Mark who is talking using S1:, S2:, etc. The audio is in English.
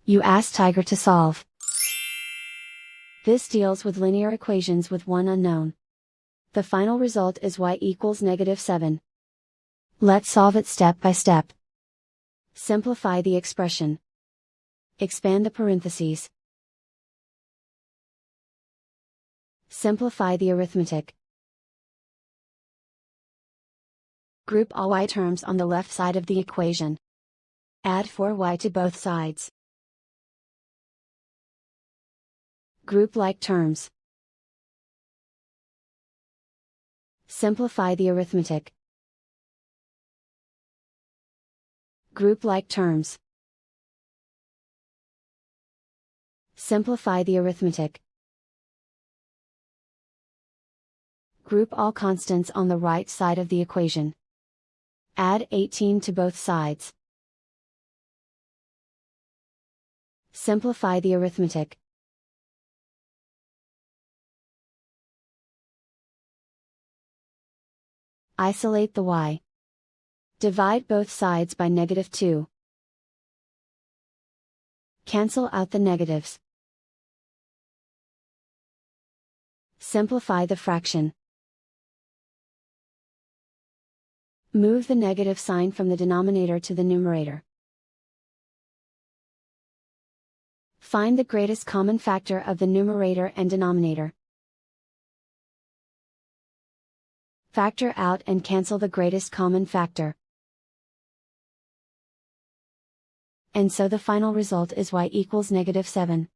S1: You ask Tiger to solve. This deals with linear equations with one unknown. The final result is y equals -7. Let's solve it step by step. Simplify the expression. Expand the parentheses. Simplify the arithmetic. Group all y terms on the left side of the equation. Add 4y to both sides. Group like terms. Simplify the arithmetic. Group like terms. Simplify the arithmetic. Group all constants on the right side of the equation. Add 18 to both sides. Simplify the arithmetic. Isolate the y. Divide both sides by -2. Cancel out the negatives. Simplify the fraction. Move the negative sign from the denominator to the numerator. Find the greatest common factor of the numerator and denominator. Factor out and cancel the greatest common factor. And so the final result is y equals -7.